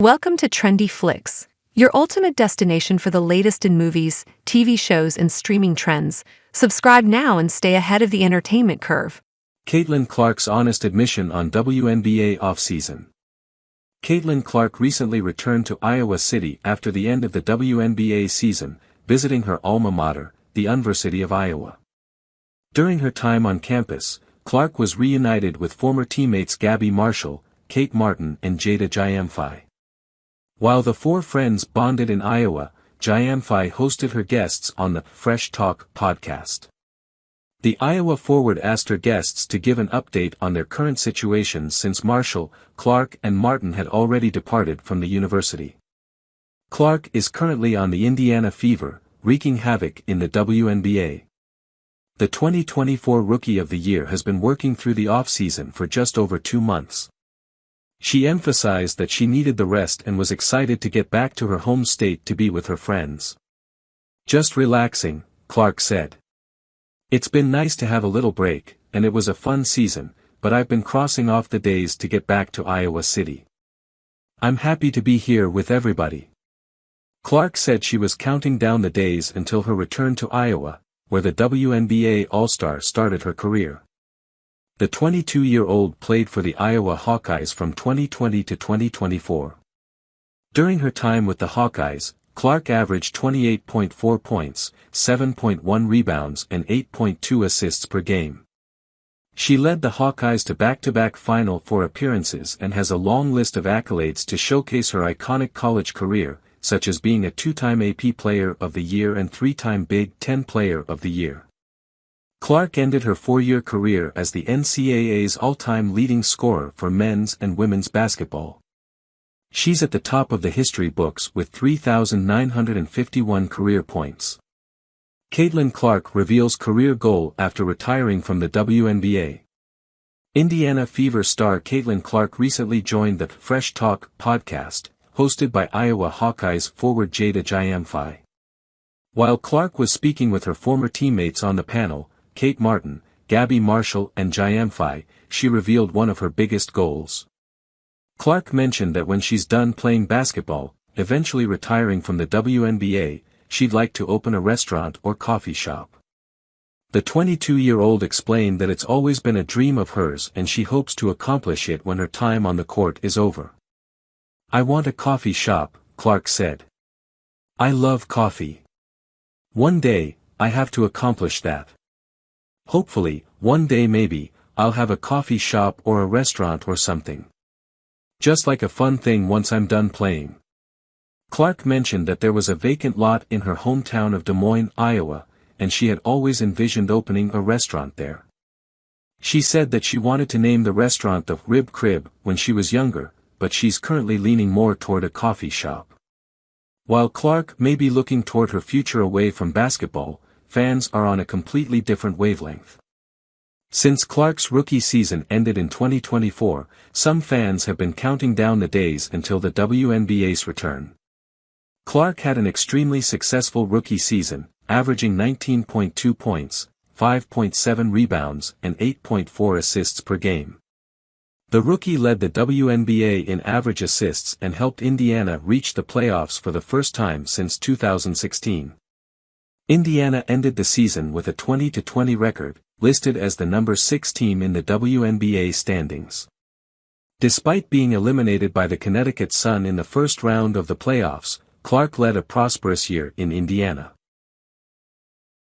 Welcome to Trendy Flix, your ultimate destination for the latest in movies, TV shows, and streaming trends. Subscribe now and stay ahead of the entertainment curve. Caitlin Clark's honest admission on WNBA Offseason. Caitlin Clark recently returned to Iowa City after the end of the WNBA season, visiting her alma mater, the University of Iowa. During her time on campus, Clark was reunited with former teammates Gabby Marshall, Kate Martin, and Jada Jayamfi. While the four friends bonded in Iowa, Jayamfi hosted her guests on the Fresh Talk podcast. The Iowa forward asked her guests to give an update on their current situations since Marshall, Clark, and Martin had already departed from the university. Clark is currently on the Indiana Fever, wreaking havoc in the WNBA. The 2024 Rookie of the Year has been working through the offseason for just over 2 months. She emphasized that she needed the rest and was excited to get back to her home state to be with her friends. "Just relaxing," Clark said. "It's been nice to have a little break, and it was a fun season, but I've been crossing off the days to get back to Iowa City. I'm happy to be here with everybody." Clark said she was counting down the days until her return to Iowa, where the WNBA All-Star started her career. The 22-year-old played for the Iowa Hawkeyes from 2020 to 2024. During her time with the Hawkeyes, Clark averaged 28.4 points, 7.1 rebounds and 8.2 assists per game. She led the Hawkeyes to back-to-back Final Four appearances and has a long list of accolades to showcase her iconic college career, such as being a 2-time AP Player of the Year and 3-time Big Ten Player of the Year. Clark ended her 4-year career as the NCAA's all-time leading scorer for men's and women's basketball. She's at the top of the history books with 3,951 career points. Caitlin Clark reveals career goal after retiring from the WNBA. Indiana Fever star Caitlin Clark recently joined the Fresh Talk podcast, hosted by Iowa Hawkeyes forward Jada Jayamfi. While Clark was speaking with her former teammates on the panel, Kate Martin, Gabby Marshall and Jayamfi, she revealed one of her biggest goals. Clark mentioned that when she's done playing basketball, eventually retiring from the WNBA, she'd like to open a restaurant or coffee shop. The 22-year-old explained that it's always been a dream of hers and she hopes to accomplish it when her time on the court is over. "I want a coffee shop," Clark said. "I love coffee. One day, I have to accomplish that. Hopefully, one day maybe, I'll have a coffee shop or a restaurant or something. Just like a fun thing once I'm done playing." Clark mentioned that there was a vacant lot in her hometown of Des Moines, Iowa, and she had always envisioned opening a restaurant there. She said that she wanted to name the restaurant the Rib Crib when she was younger, but she's currently leaning more toward a coffee shop. While Clark may be looking toward her future away from basketball, fans are on a completely different wavelength. Since Clark's rookie season ended in 2024, some fans have been counting down the days until the WNBA's return. Clark had an extremely successful rookie season, averaging 19.2 points, 5.7 rebounds and 8.4 assists per game. The rookie led the WNBA in average assists and helped Indiana reach the playoffs for the first time since 2016. Indiana ended the season with a 20-20 record, listed as the number 6 team in the WNBA standings. Despite being eliminated by the Connecticut Sun in the first round of the playoffs, Clark led a prosperous year in Indiana.